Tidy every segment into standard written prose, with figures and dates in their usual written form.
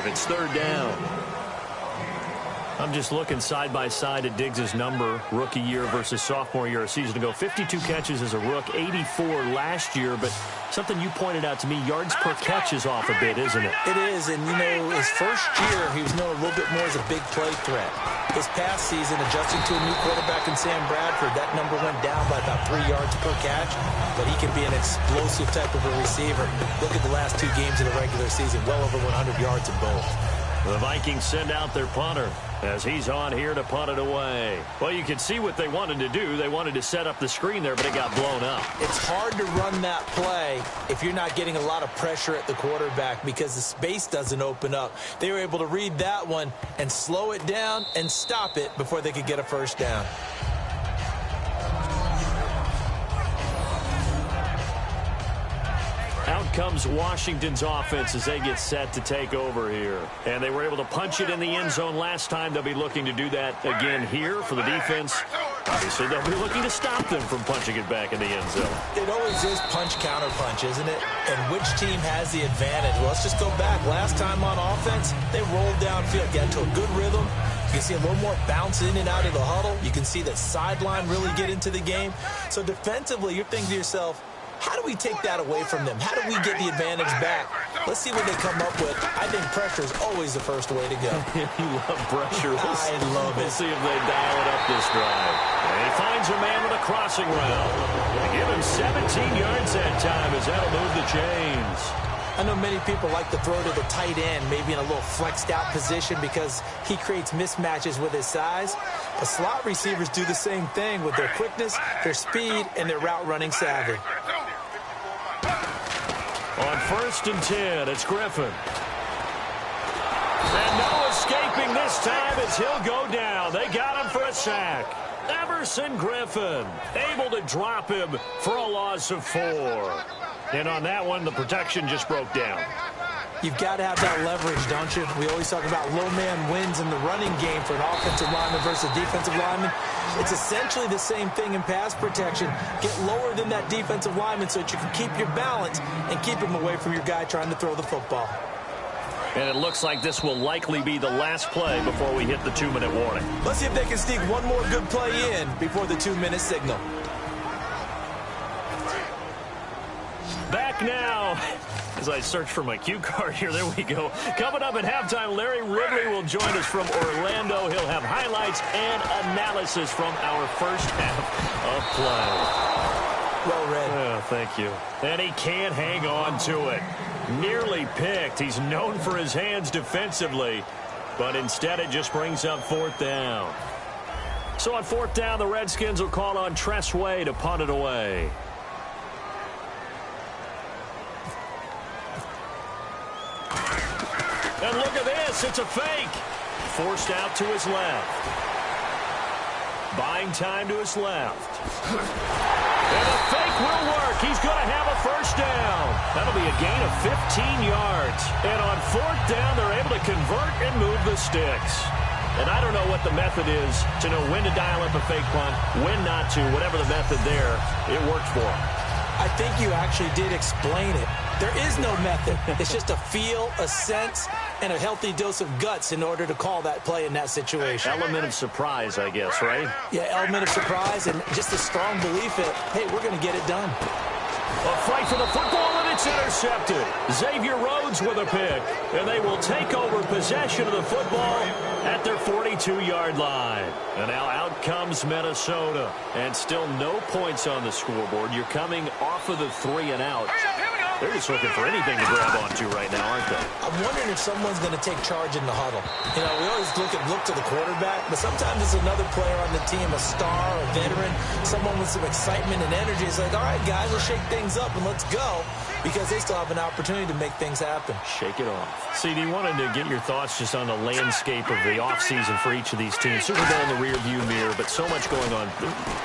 It's third down. I'm just looking side by side at Diggs' number, rookie year versus sophomore year a season ago. 52 catches as a rook, 84 last year. But something you pointed out to me, yards per catch is off a bit, isn't it? It is, and you know, his first year, he was known a little bit more as a big play threat. This past season, adjusting to a new quarterback in Sam Bradford, that number went down by about 3 yards per catch, but he can be an explosive type of a receiver. Look at the last 2 games of the regular season, well over 100 yards in both. The Vikings send out their punter as he's on here to punt it away. Well, you can see what they wanted to do. They wanted to set up the screen there, but it got blown up. It's hard to run that play if you're not getting a lot of pressure at the quarterback because the space doesn't open up. They were able to read that one and slow it down and stop it before they could get a first down. Out comes Washington's offense as they get set to take over here. And they were able to punch it in the end zone last time. They'll be looking to do that again here for the defense. Obviously, they'll be looking to stop them from punching it back in the end zone. It always is punch-counter-punch, isn't it? And which team has the advantage? Well, let's just go back. Last time on offense, they rolled downfield, got into a good rhythm. You can see a little more bounce in and out of the huddle. You can see that sideline really get into the game. So defensively, you're thinking to yourself, how do we take that away from them? How do we get the advantage back? Let's see what they come up with. I think pressure is always the first way to go. You love pressure. I love it. We'll see if they dial it up this drive. And he finds a man with a crossing route. They give him 17 yards that time as that'll move the chains. I know many people like to throw to the tight end, maybe in a little flexed out position because he creates mismatches with his size. But slot receivers do the same thing with their quickness, their speed, and their route running savvy. On 1st and 10, it's Griffin. And no escaping this time as he'll go down. They got him for a sack. Everson Griffin able to drop him for a loss of 4. And on that one, the protection just broke down. You've got to have that leverage, don't you? We always talk about low man wins in the running game for an offensive lineman versus defensive lineman. It's essentially the same thing in pass protection. Get lower than that defensive lineman so that you can keep your balance and keep him away from your guy trying to throw the football. And it looks like this will likely be the last play before we hit the 2-minute warning. Let's see if they can sneak one more good play in before the 2-minute signal. Back now. As I search for my cue card here, there we go. Coming up at halftime, Larry Ridley will join us from Orlando. He'll have highlights and analysis from our first half of play. Well read. Oh, thank you. And he can't hang on to it. Nearly picked. He's known for his hands defensively, but instead it just brings up 4th down. So on 4th down, the Redskins will call on Tress Way to punt it away. And look at this. It's a fake. Forced out to his left. Buying time to his left. And the fake will work. He's going to have a first down. That'll be a gain of 15 yards. And on 4th down, they're able to convert and move the sticks. And I don't know what the method is to know when to dial up a fake punt, when not to. Whatever the method there, it worked for him. I think you actually did explain it. There is no method. It's just a feel, a sense, and a healthy dose of guts in order to call that play in that situation. Element of surprise, I guess, right? Yeah, element of surprise and just a strong belief that, hey, we're going to get it done. A fight for the football, and it's intercepted. Xavier Rhodes with a pick, and they will take over possession of the football at their 42-yard line. And now out comes Minnesota, and still no points on the scoreboard. You're coming off of the 3 and out. They're just looking for anything to grab onto right now, aren't they? I'm wondering if someone's going to take charge in the huddle. You know, we always look to the quarterback, but sometimes it's another player on the team, a star, a veteran, someone with some excitement and energy. It's like, all right, guys, let's shake things up and let's go, because they still have an opportunity to make things happen. Shake it off. CD, wanted to get your thoughts just on the landscape of the offseason for each of these teams. Super Bowl in the rearview mirror, but so much going on.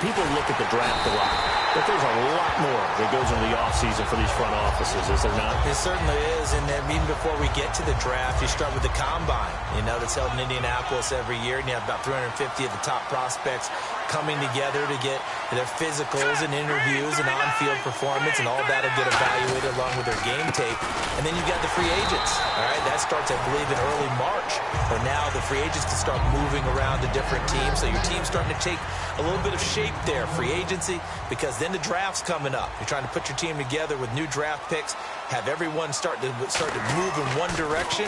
People look at the draft a lot, but there's a lot more that goes into the offseason for these front offices, is there not? It certainly is, and then even before we get to the draft, you start with the combine. You know, that's held in Indianapolis every year, and you have about 350 of the top prospects coming together to get their physicals and interviews and on-field performance, and all that will get evaluated along with their game tape. And then you've got the free agents. All right, that starts, I believe, in early March, where now the free agents can start moving around to different teams. So your team's starting to take a little bit of shape there, free agency, because then the draft's coming up. You're trying to put your team together with new draft picks, have everyone start to move in one direction,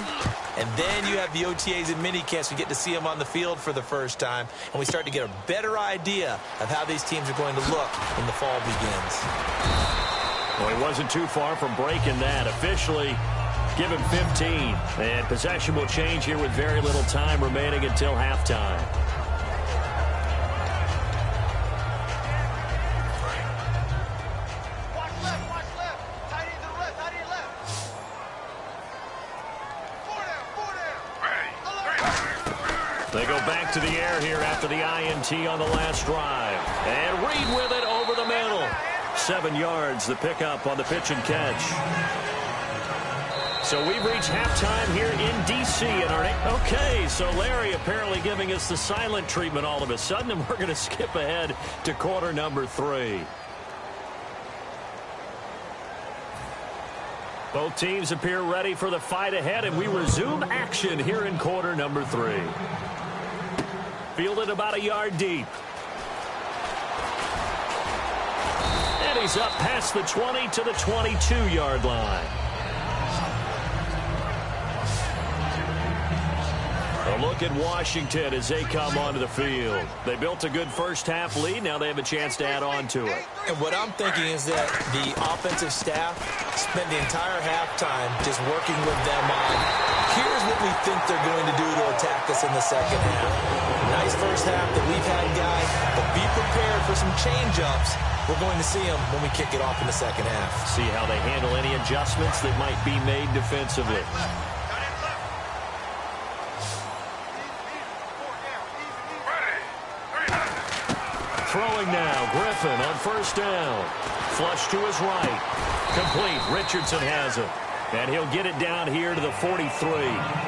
and then you have the OTAs and minicamps. We get to see them on the field for the first time, and we start to get a better idea of how these teams are going to look when the fall begins. Well, he wasn't too far from breaking that. Officially, give him 15, and possession will change here with very little time remaining until halftime. They go back to the air here after the INT on the last drive. And Reed with it over the middle. 7 yards, the pickup on the pitch and catch. So we've reached halftime here in D.C. Okay, so Larry apparently giving us the silent treatment all of a sudden, and we're going to skip ahead to quarter number 3. Both teams appear ready for the fight ahead, and we resume action here in quarter number 3. Fielded about a yard deep. And he's up past the 20 to the 22-yard line. A look at Washington as they come onto the field. They built a good first-half lead. Now they have a chance to add on to it. And what I'm thinking is that the offensive staff spent the entire halftime just working with them on, here's what we think they're going to do to attack us in the second half. Nice first half that we've had, guys, but be prepared for some change-ups. We're going to see them when we kick it off in the second half. See how they handle any adjustments that might be made defensively. Throwing now, Griffin on first down. Flush to his right. Complete. Richardson has it. And he'll get it down here to the 43.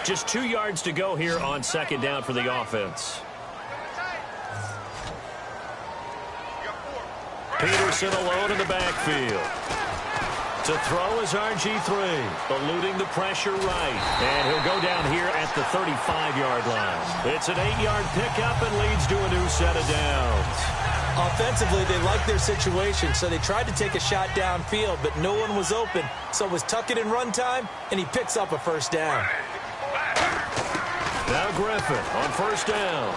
Just 2 yards to go here on second down for the offense. Peterson alone in the backfield. To throw is RG3, eluding the pressure right. And he'll go down here at the 35-yard line. It's an 8-yard pickup and leads to a new set of downs. Offensively, they like their situation, so they tried to take a shot downfield, but no one was open. So it was tuck it in run time, and he picks up a first down. Now Griffin on first down.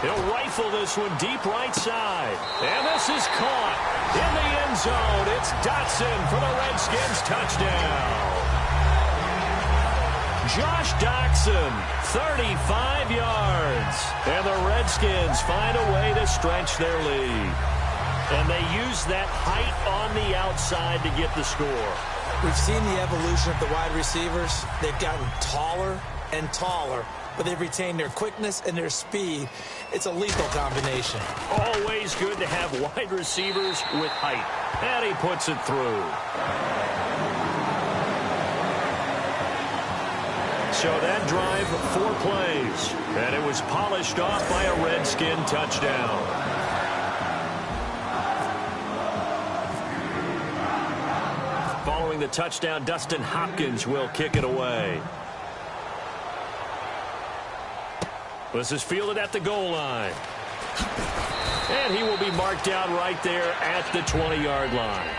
He'll rifle this one deep right side. And this is caught in the end zone. It's Dotson for the Redskins touchdown. Josh Dotson, 35 yards. And the Redskins find a way to stretch their lead. And they use that height on the outside to get the score. We've seen the evolution of the wide receivers. They've gotten taller and taller, but they've retained their quickness and their speed. It's a lethal combination. Always good to have wide receivers with height. And he puts it through. So that drive, 4 plays. And it was polished off by a Redskin touchdown. Following the touchdown, Dustin Hopkins will kick it away. This is fielded at the goal line. And he will be marked down right there at the 20-yard line.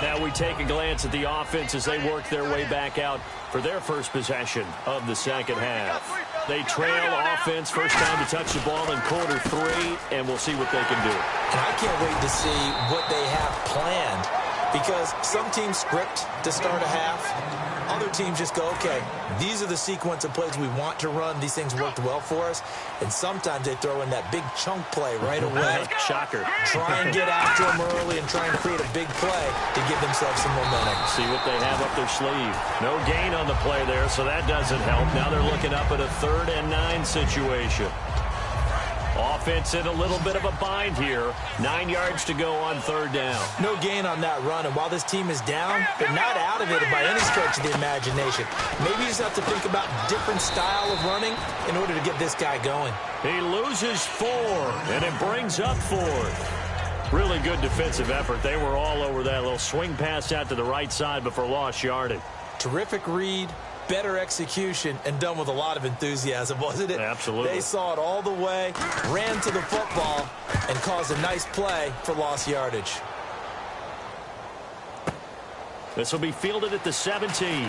Now we take a glance at the offense as they work their way back out for their first possession of the second half. They trail offense, first time to touch the ball in quarter 3, and we'll see what they can do. And I can't wait to see what they have planned, because some teams script to start a half. Other teams just go, okay, these are the sequence of plays we want to run. These things worked well for us. And sometimes they throw in that big chunk play right away. Shocker. Try and get after them early and try and create a big play to give themselves some momentum. See what they have up their sleeve. No gain on the play there, so that doesn't help. Now they're looking up at a 3rd and 9 situation. Offense in a little bit of a bind here. 9 yards to go on third down. No gain on that run, and while this team is down, they're not out of it by any stretch of the imagination. Maybe you just have to think about different style of running in order to get this guy going. He loses 4, and it brings up 4th. Really good defensive effort. They were all over that little swing pass out to the right side before lost yardage. Terrific read, better execution, and done with a lot of enthusiasm, wasn't it? Absolutely. They saw it all the way, ran to the football, and caused a nice play for lost yardage. This will be fielded at the 17.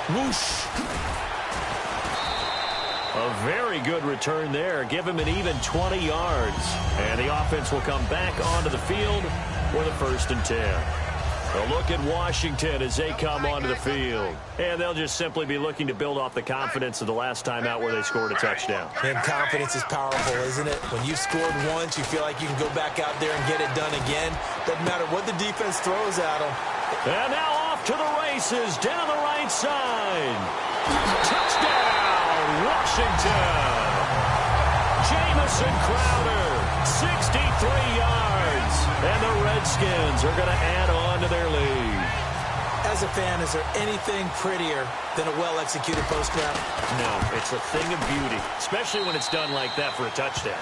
Whoosh. A very good return there. Give him an even 20 yards. And the offense will come back onto the field for the 1st and 10. A look at Washington as they come onto the field. And they'll just simply be looking to build off the confidence of the last time out where they scored a touchdown. And confidence is powerful, isn't it? When you've scored once, you feel like you can go back out there and get it done again. Doesn't matter what the defense throws at them. And now off to the races down the right side. Touchdown, Washington. Jamison Crowder, 63 yards. And the Redskins are going to add on to their lead. As a fan, is there anything prettier than a well-executed post-route? No, it's a thing of beauty, especially when it's done like that for a touchdown.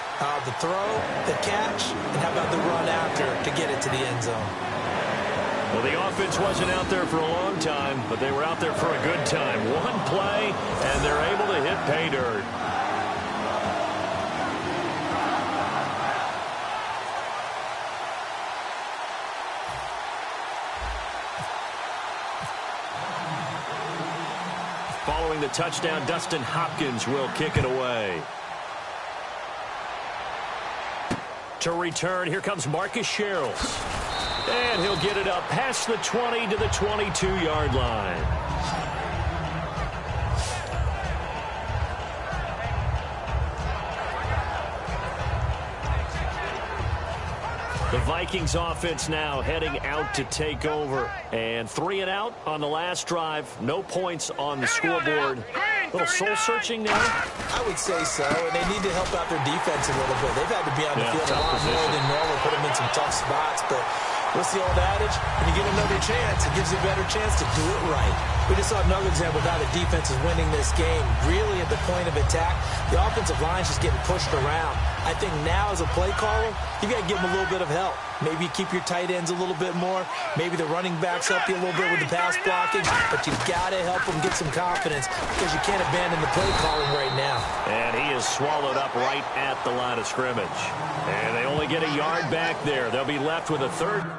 The throw, the catch, and how about the run after to get it to the end zone? Well, the offense wasn't out there for a long time, but they were out there for a good time. One play, and they're able to hit pay dirt. Following the touchdown, Dustin Hopkins will kick it away. To return, here comes Marcus Sherrills. And he'll get it up past the 20 to the 22-yard line. The Vikings offense now heading out to take over. And 3 and out on the last drive. No points on the scoreboard. A little soul-searching now. I would say so, and they need to help out their defense a little bit. They've had to be on the field a lot more than normal, put them in some tough spots. But what's the old adage? When you get another chance, it gives you a better chance to do it right. We just saw another example of how the defense is winning this game. Really at the point of attack, the offensive line's just getting pushed around. I think now as a play caller, you got to give them a little bit of help. Maybe keep your tight ends a little bit more. Maybe the running backs help you a little bit with the pass blocking. But you got to help them get some confidence because you can't abandon the play calling right now. And he is swallowed up right at the line of scrimmage. And they only get a yard back there. They'll be left with a 3rd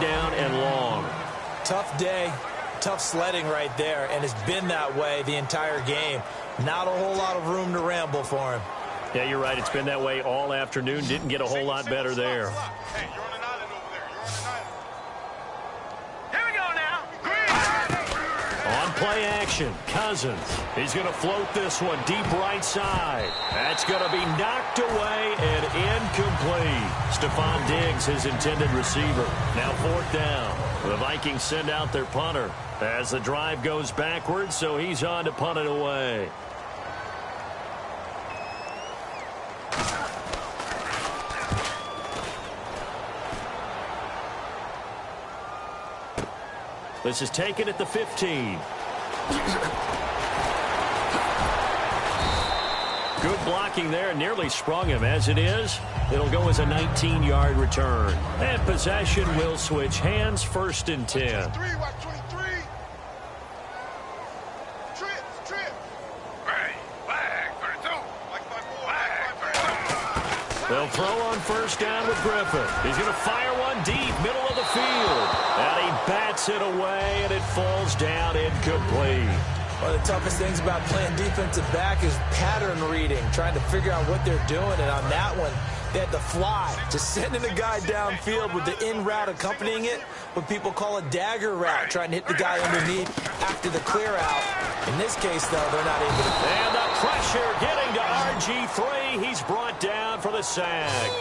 down and long. Tough day, tough sledding right there, and it's been that way the entire game. Not a whole lot of room to ramble for him. Yeah, you're right. It's been that way all afternoon. Didn't get a whole lot better there. On play action, Cousins. He's going to float this one deep right side. That's going to be knocked away and incomplete. Stephon Diggs, his intended receiver. Now 4th down. The Vikings send out their punter as the drive goes backwards, so he's on to punt it away. This is taken at the 15. Good blocking there. Nearly sprung him. As it is, it'll go as a 19-yard return. And possession will switch hands. 1st and 10. They'll throw on 1st down with Griffith. He's going to fire one deep, middle of the field. And he bats it away, and it falls down incomplete. One of the toughest things about playing defensive back is pattern reading, trying to figure out what they're doing. And on that one, they had to fly, just sending the guy downfield with the in route accompanying it, what people call a dagger route, trying to hit the guy underneath after the clear out. In this case, though, they're not able to. And the pressure getting to RG3. He's brought down for the sack.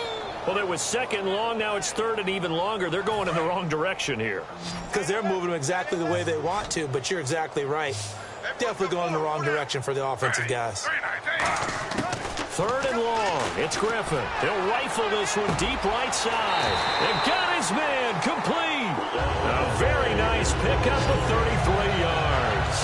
Well, it was 2nd long. Now it's 3rd and even longer. They're going in the wrong direction here. Because they're moving them exactly the way they want to, but you're exactly right. definitely going in the wrong direction for the offensive guys. 3rd and long. It's Griffin. He'll rifle this one deep right side. And got his man complete. A very nice pickup of 33 yards.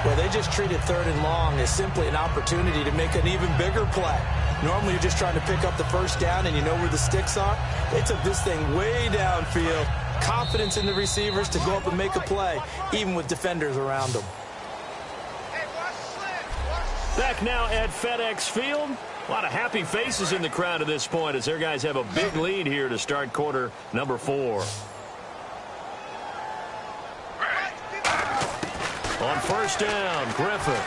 Well, they just treated 3rd and long as simply an opportunity to make an even bigger play. Normally, you're just trying to pick up the first down and you know where the sticks are. They took this thing way downfield. Confidence in the receivers to go up and make a play, even with defenders around them. Back now at FedEx Field. A lot of happy faces in the crowd at this point as their guys have a big lead here to start quarter number 4. On 1st down, Griffin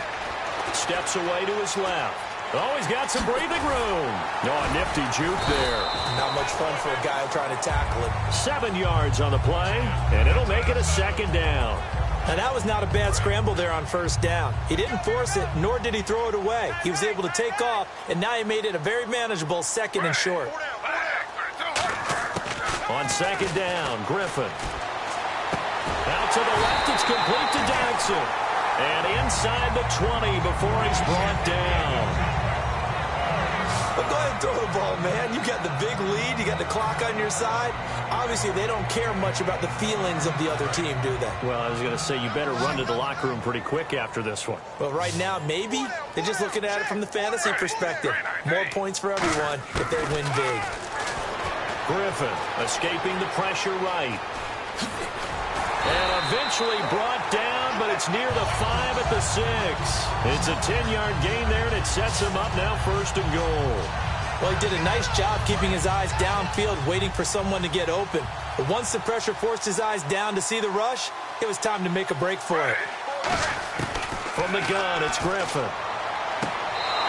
steps away to his left. Oh, he's got some breathing room. Oh, a nifty juke there. Not much fun for a guy trying to tackle it. 7 yards on the play, and it'll make it a 2nd down. Now, that was not a bad scramble there on 1st down. He didn't force it, nor did he throw it away. He was able to take off, and now he made it a very manageable 2nd and short. On 2nd down, Griffin. Out to the left, it's complete to Jackson. And inside the 20 before he's brought down. Well, go ahead and throw the ball, man. You got the big lead. You got the clock on your side. Obviously, they don't care much about the feelings of the other team, do they? Well, I was going to say you better run to the locker room pretty quick after this one. Well, right now, maybe. They're just looking at it from the fantasy perspective. More points for everyone if they win big. Griffin escaping the pressure right. And eventually brought down, but it's near the 5 at the 6. It's a 10-yard gain there, and it sets him up now 1st and goal. Well, he did a nice job keeping his eyes downfield, waiting for someone to get open. But once the pressure forced his eyes down to see the rush, it was time to make a break for it. From the gun, it's Griffin.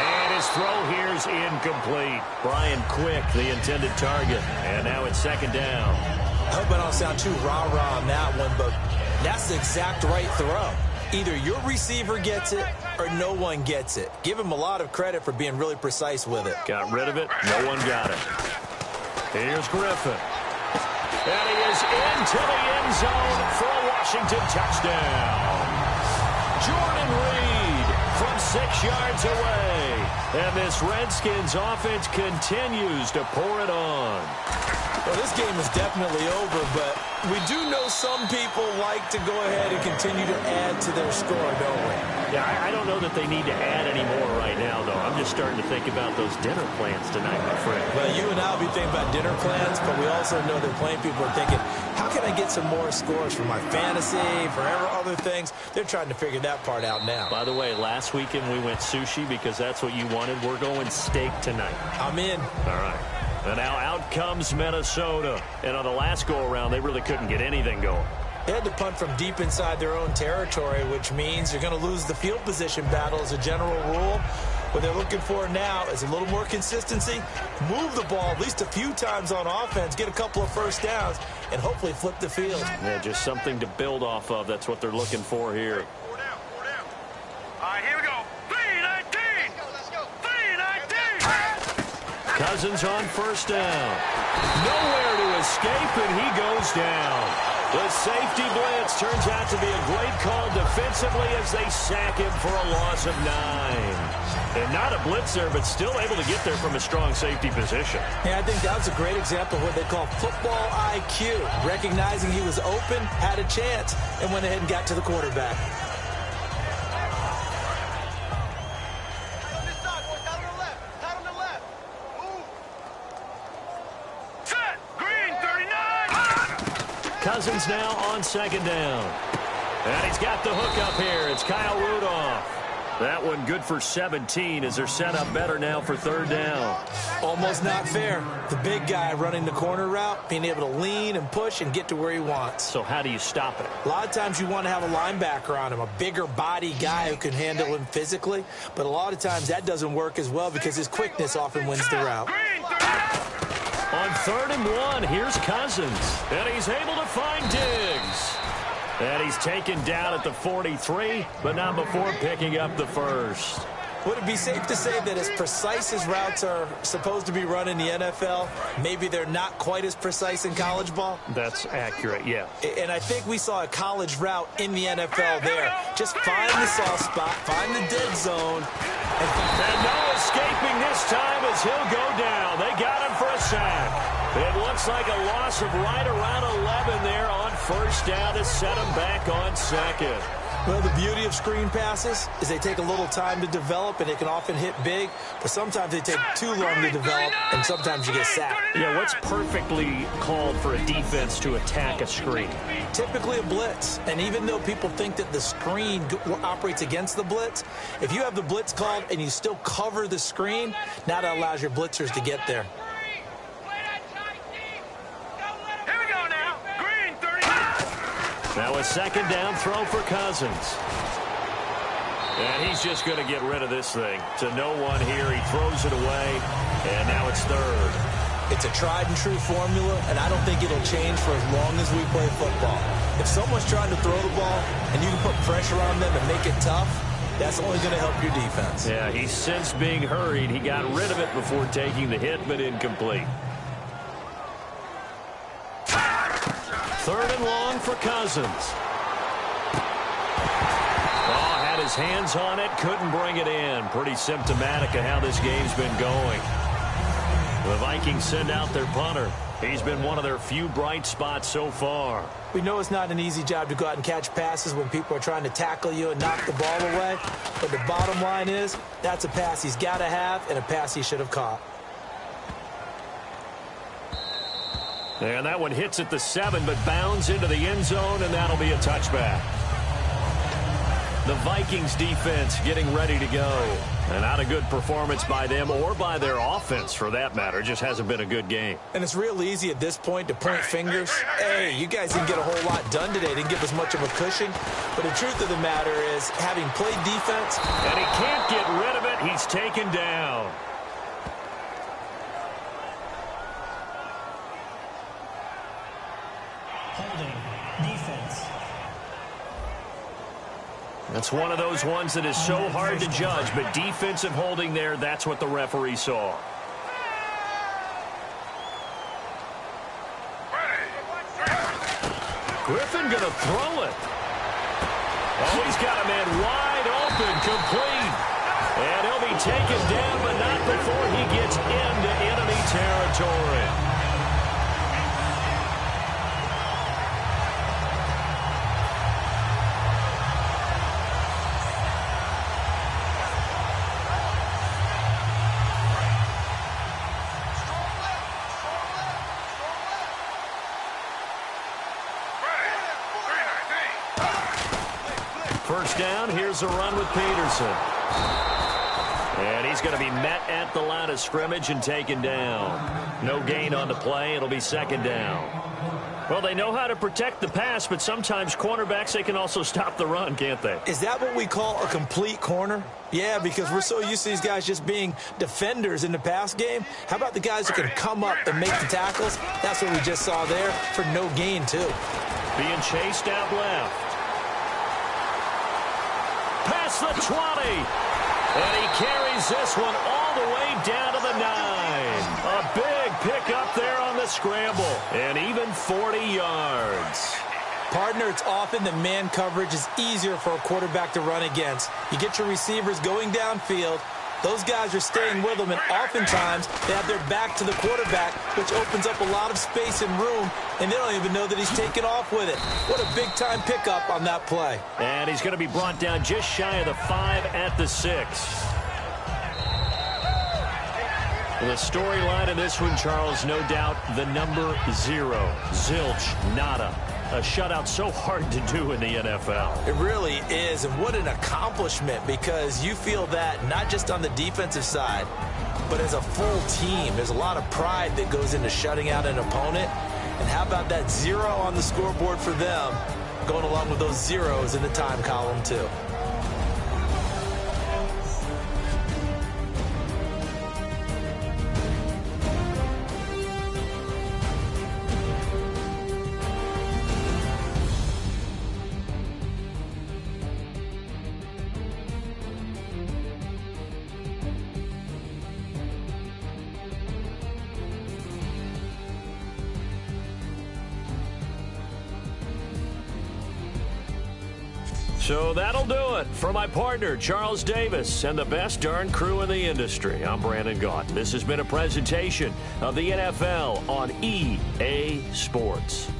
And his throw here's incomplete. Brian Quick, the intended target. And now it's 2nd down. I hope I don't sound too rah-rah on that one, but that's the exact right throw. Either your receiver gets it or no one gets it. Give him a lot of credit for being really precise with it. Got rid of it. No one got it. Here's Griffin. And he is into the end zone for a Washington touchdown. Jordan Reed from 6 yards away. And this Redskins offense continues to pour it on. Well, this game is definitely over, but we do know some people like to go ahead and continue to add to their score, don't we? Yeah, I don't know that they need to add any more right now, though. I'm just starting to think about those dinner plans tonight, my friend. Well, you and I will be thinking about dinner plans, but we also know that plenty of people are thinking, how can I get some more scores for my fantasy, for other things? They're trying to figure that part out now. By the way, last weekend we went sushi because that's what you wanted. We're going steak tonight. I'm in. All right. And now out comes Minnesota. And on the last go-around, they really couldn't get anything going. They had to punt from deep inside their own territory, which means you're going to lose the field position battle as a general rule. What they're looking for now is a little more consistency, move the ball at least a few times on offense, get a couple of first downs, and hopefully flip the field. Yeah, just something to build off of. That's what they're looking for here. Four down. All right, here we go. 3-19. Let's go. 3-19. Cousins on 1st down. Nowhere to escape, and he goes down. The safety blitz turns out to be a great call defensively as they sack him for a loss of 9. And not a blitzer, but still able to get there from a strong safety position. Yeah, I think that was a great example of what they call football IQ. Recognizing he was open, had a chance, and went ahead and got to the quarterback. Cousins now on 2nd down. And he's got the hook up here. It's Kyle Rudolph. That one good for 17 as they're set up better now for 3rd down. Almost not fair. The big guy running the corner route, being able to lean and push and get to where he wants. So how do you stop it? A lot of times you want to have a linebacker on him, a bigger body guy who can handle him physically. But a lot of times that doesn't work as well because his quickness often wins the route. On 3rd and 1, here's Cousins. And he's able to find Diggs. And he's taken down at the 43, but not before picking up the first. Would it be safe to say that as precise as routes are supposed to be run in the NFL, maybe they're not quite as precise in college ball? That's accurate, yeah. And I think we saw a college route in the NFL there. Just find the soft spot, find the dead zone. And no escaping this time as he'll go down. They got him for a sack. It looks like a loss of right around 11 there on first down to set him back on second. Well, the beauty of screen passes is they take a little time to develop, and they can often hit big, but sometimes they take too long to develop, and sometimes you get sacked. Yeah, what's perfectly called for a defense to attack a screen? Typically a blitz, and even though people think that the screen operates against the blitz, if you have the blitz called and you still cover the screen, now that allows your blitzers to get there. Now a second down throw for Cousins. And he's just going to get rid of this thing. To no one here. He throws it away, and now it's third. It's a tried-and-true formula, and I don't think it'll change for as long as we play football. If someone's trying to throw the ball and you can put pressure on them and make it tough, that's only going to help your defense. Yeah, he's since being hurried. He got rid of it before taking the hit, but incomplete. Third and long for Cousins. Oh, had his hands on it, couldn't bring it in. Pretty symptomatic of how this game's been going. The Vikings send out their punter. He's been one of their few bright spots so far. We know it's not an easy job to go out and catch passes when people are trying to tackle you and knock the ball away. But the bottom line is, that's a pass he's got to have and a pass he should have caught. And that one hits at the 7, but bounds into the end zone, and that'll be a touchback. The Vikings defense getting ready to go. And not a good performance by them or by their offense, for that matter. It just hasn't been a good game. And it's real easy at this point to point fingers. Hey, you guys didn't get a whole lot done today. Didn't give us much of a cushion. But the truth of the matter is, having played defense... And he can't get rid of it. He's taken down. That's one of those ones that is so hard to judge, but defensive holding there, that's what the referee saw. Griffin going to throw it. Oh, he's got a man wide open, complete. And he'll be taken down, but not before he gets into enemy territory. First down, here's a run with Peterson. And he's going to be met at the line of scrimmage and taken down. No gain on the play. It'll be second down. Well, they know how to protect the pass, but sometimes cornerbacks, they can also stop the run, can't they? Is that what we call a complete corner? Yeah, because we're so used to these guys just being defenders in the pass game. How about the guys who can come up and make the tackles? That's what we just saw there for no gain, too. Being chased out left. Past the 20. And he carries this one all the way down to the 9. A big pickup there on the scramble. And even 40 yards. Partner, it's often that man coverage is easier for a quarterback to run against. You get your receivers going downfield. Those guys are staying with them, and oftentimes they have their back to the quarterback, which opens up a lot of space and room, and they don't even know that he's taken off with it. What a big-time pickup on that play. And he's going to be brought down just shy of the 5 at the 6. The storyline of this one, Charles, no doubt the number 0. Zilch, nada. A shutout so hard to do in the NFL. It really is, and what an accomplishment, because you feel that not just on the defensive side, but as a full team. There's a lot of pride that goes into shutting out an opponent. And how about that 0 on the scoreboard for them, going along with those zeros in the time column, too. So that'll do it. For my partner, Charles Davis, and the best darn crew in the industry, I'm Brandon Gaunt. This has been a presentation of the NFL on EA Sports.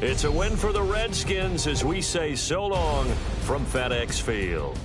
It's a win for the Redskins as we say so long from FedEx Field.